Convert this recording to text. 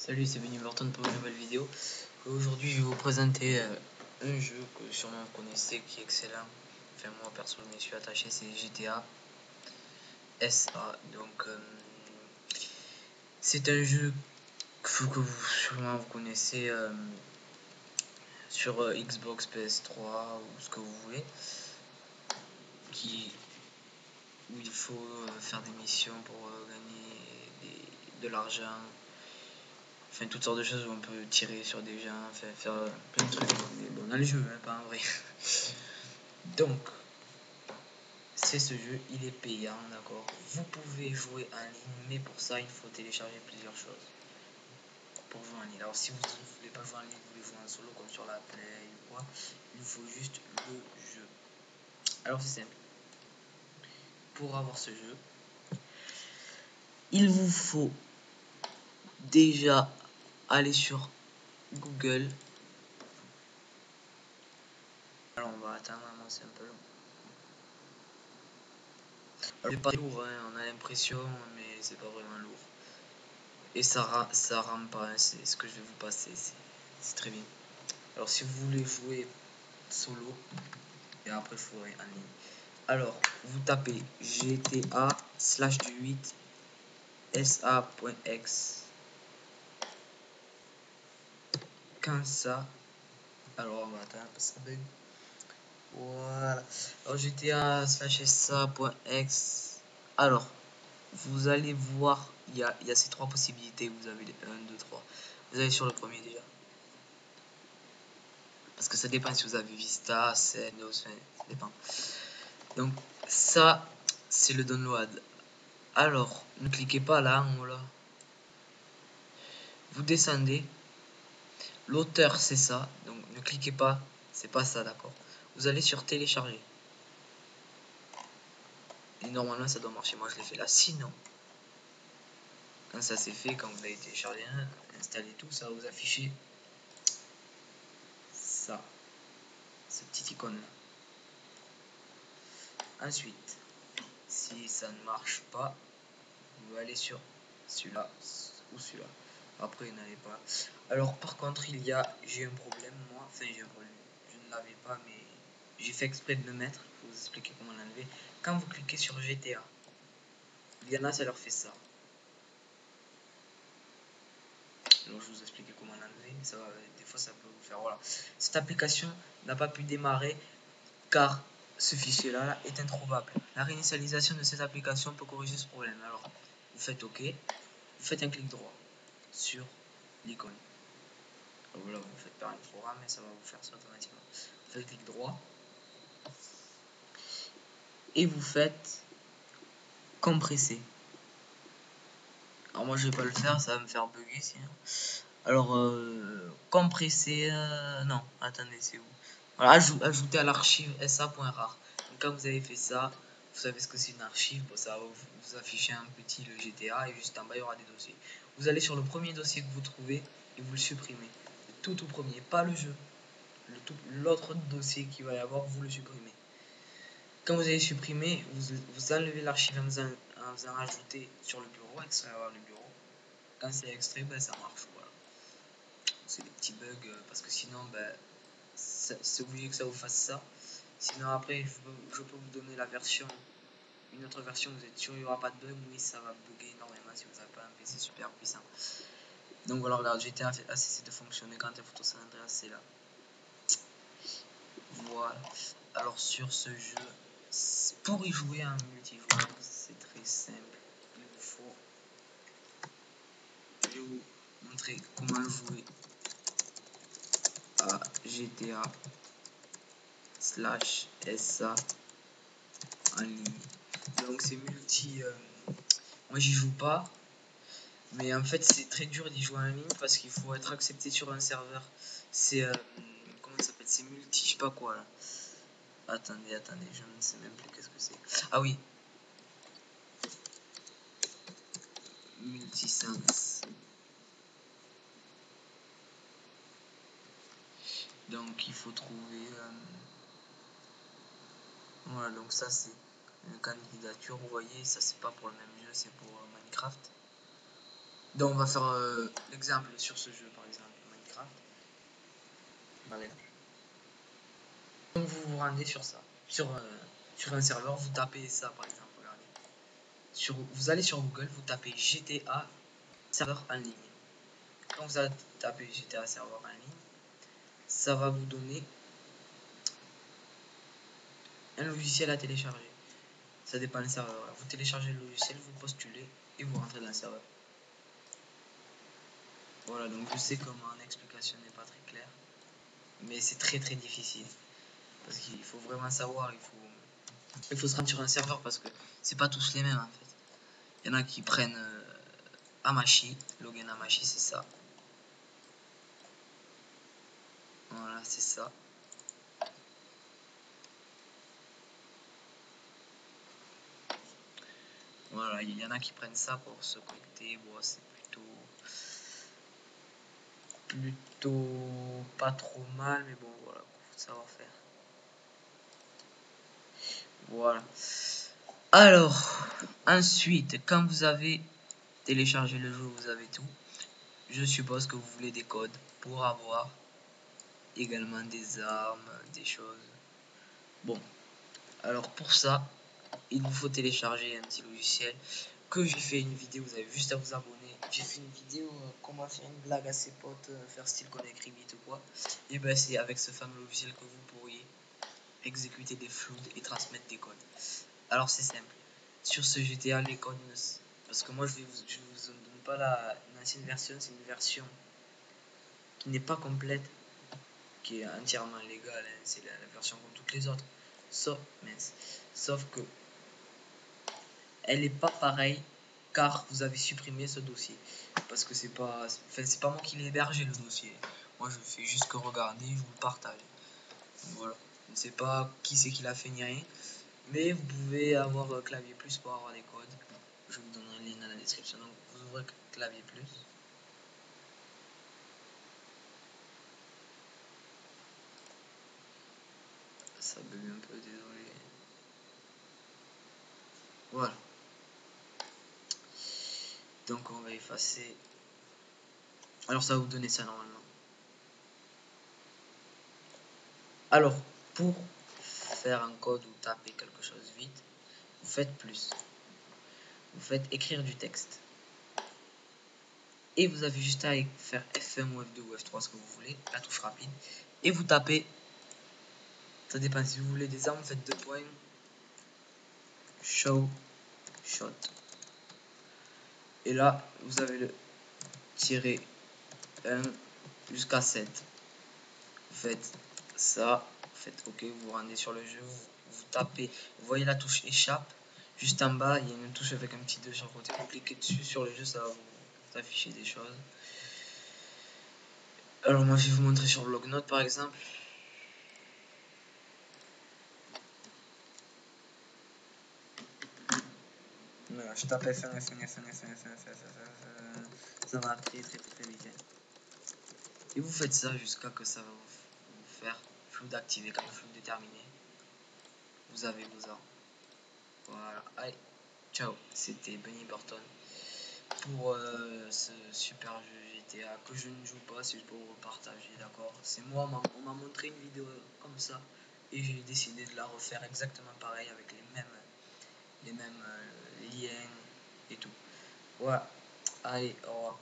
Salut, c'est Benny Morton pour une nouvelle vidéo. Aujourd'hui, je vais vous présenter un jeu que sûrement vous connaissez qui est excellent. Enfin, moi perso, je m'y suis attaché, c'est GTA SA. Donc, c'est un jeu que vous sûrement vous connaissez sur Xbox, PS3 ou ce que vous voulez, où il faut faire des missions pour gagner de l'argent. Enfin, toutes sortes de choses où on peut tirer sur des gens, faire plein de trucs. Mais bon, dans le jeu, hein, pas en vrai. Donc, c'est ce jeu, il est payant, d'accord. Vous pouvez jouer en ligne, mais pour ça, il faut télécharger plusieurs choses pour jouer en ligne. Alors, si vous ne voulez pas jouer en ligne, vous voulez jouer en solo, comme sur la Play ou quoi, il vous faut juste le jeu. Alors, c'est simple. Pour avoir ce jeu, il vous faut déjà aller sur Google. Alors, on va attendre, c'est un peu long. C'est pas lourd, hein, on a l'impression, mais c'est pas vraiment lourd. Et ça rame pas, hein, c'est ce que je vais vous passer, c'est très bien. Alors si vous voulez jouer solo, et après il faudrait en ligne. Alors, vous tapez GTA/du8 sa.exe. Quand ça, alors on va attendre parce que ça bug. Voilà. Alors GTA/sa.exe. Alors, vous allez voir, il y a ces trois possibilités. Vous avez les 1, 2, 3. Vous allez sur le premier déjà. Parce que ça dépend si vous avez Vista, Windows, ça dépend. Donc, ça, c'est le download. Alors, ne cliquez pas là en haut là. Vous descendez. L'auteur, c'est ça. Donc, ne cliquez pas. C'est pas ça, d'accord. Vous allez sur télécharger. Et normalement, ça doit marcher. Moi, je l'ai fait là. Sinon, quand ça c'est fait, quand vous avez téléchargé un, installé tout, ça va vous afficher ça. Ce petit icône là. Ensuite, si ça ne marche pas, vous allez sur celui-là ou celui-là. Après, n'allez pas. Alors, par contre, j'ai un problème, moi. Enfin, j'ai un problème. Je ne l'avais pas, mais j'ai fait exprès de le mettre. Je vais vous expliquer comment l'enlever. Quand vous cliquez sur GTA, il y en a, ça leur fait ça. Alors, je vais vous expliquer comment l'enlever. Ça va, des fois, ça peut vous faire. Voilà. Cette application n'a pas pu démarrer car ce fichier-là est introuvable. La réinitialisation de cette application peut corriger ce problème. Alors, vous faites OK. Vous faites un clic droit sur l'icône. Voilà, vous faites par un programme et ça va vous faire ça automatiquement. Vous faites clic droit et vous faites compresser. Alors moi je vais pas le faire, ça va me faire bugger sinon. Alors compresser, non, attendez, c'est où? Voilà, ajouter à l'archive sa.rar. Donc quand vous avez fait ça, vous savez ce que c'est une archive, bon, ça va vous afficher un petit le GTA et juste en bas il y aura des dossiers. Vous allez sur le premier dossier que vous trouvez et vous le supprimez. Le tout premier, pas le jeu. L'autre dossier qu'il va y avoir, vous le supprimez. Quand vous avez supprimé, vous enlevez l'archive en faisant ajouter sur le bureau, extraire le bureau. Quand c'est extrait, ben, ça marche. Voilà. C'est des petits bugs parce que sinon, ben, c'est obligé que ça vous fasse ça. Sinon, après, je peux vous donner la version, une autre version, vous êtes sûr qu'il n'y aura pas de bug, mais ça va bugger énormément si vous n'avez pas un PC super puissant. Donc voilà, regarde, GTA a cessé de fonctionner quand la photo San Andreas, c'est là. Voilà. Alors sur ce jeu, pour y jouer en multijoueur, c'est très simple. Il vous faut, je vais vous montrer comment jouer à GTA /SA en ligne. Donc c'est multi. Moi j'y joue pas, mais en fait c'est très dur d'y jouer en ligne parce qu'il faut être accepté sur un serveur. C'est comment ça s'appelle? C'est multi, je sais pas quoi là. Attendez, je ne sais même plus qu'est-ce que c'est. Ah oui, multisense. Donc il faut trouver. Voilà, donc ça c'est une candidature. Vous voyez, ça c'est pas pour le même jeu, c'est pour Minecraft. Donc on va faire l'exemple sur ce jeu, par exemple Minecraft. Allez. Donc vous vous rendez sur ça, sur un serveur, vous tapez ça par exemple, regardez. Vous allez sur Google, vous tapez GTA serveur en ligne. Quand vous allez taper GTA serveur en ligne, ça va vous donner un logiciel à télécharger. Ça dépend du serveur. Vous téléchargez le logiciel, vous postulez et vous rentrez dans le serveur. Voilà, donc je sais que mon explication n'est pas très claire, mais c'est très difficile. Parce qu'il faut vraiment savoir, il faut se rendre sur un serveur parce que c'est pas tous les mêmes en fait. Il y en a qui prennent Hamachi, login Hamachi, c'est ça. Voilà, c'est ça. Voilà, il y en a qui prennent ça pour se connecter. Bon, c'est plutôt pas trop mal, mais bon, voilà, faut savoir faire. Voilà. Alors, ensuite, quand vous avez téléchargé le jeu, vous avez tout. Je suppose que vous voulez des codes pour avoir également des armes, des choses. Bon, alors pour ça, il vous faut télécharger un petit logiciel que j'ai fait une vidéo, vous avez juste à vous abonner. J'ai fait une vidéo comment faire une blague à ses potes, faire style qu'on écrit vite ou quoi. Et ben c'est avec ce fameux logiciel que vous pourriez exécuter des floods et transmettre des codes. Alors c'est simple. Sur ce GTA, les codes, parce que moi je vous donne pas l'ancienne version, c'est une version qui n'est pas complète, qui est entièrement légale, hein. C'est la version comme toutes les autres. Sauf que elle n'est pas pareille car vous avez supprimé ce dossier. Parce que c'est pas moi qui l'ai hébergé le dossier. Moi je fais juste que regarder, je vous le partage. Donc, voilà. Je ne sais pas qui c'est qui l'a fait ni rien. Mais vous pouvez avoir clavier plus pour avoir des codes. Je vous donnerai le lien dans la description. Donc vous ouvrez clavier plus. Ça bug un peu, désolé. Voilà. Donc on va effacer. Alors ça va vous donner ça normalement. Alors pour faire un code ou taper quelque chose vite, vous faites plus. Vous faites écrire du texte. Et vous avez juste à faire F1 ou F2 ou F3, ce que vous voulez, la touche rapide. Et vous tapez, ça dépend si vous voulez des armes, vous faites 2 points, show, shot. Et là, vous avez le tirer 1 jusqu'à 7. Vous faites ça, vous faites OK, vous vous rendez sur le jeu, vous tapez, vous voyez la touche échappe. Juste en bas, il y a une touche avec un petit 2 sur le côté. Vous cliquez dessus sur le jeu, ça va vous afficher des choses. Alors moi je vais vous montrer sur bloc-notes par exemple. Voilà, je tape F1, F1, F1, F1, F1, F1, ça va très vite. Et vous faites ça jusqu'à que ça va vous faire flou d'activer. Quand le flou est terminé, vous avez vos armes. Voilà, allez, ciao, c'était Benny Burton pour ce super jeu GTA que je ne joue pas, c'est juste pour vous partager, d'accord. C'est moi, on m'a montré une vidéo comme ça et j'ai décidé de la refaire exactement pareil avec les mêmes liens et tout. Voilà, allez, au revoir.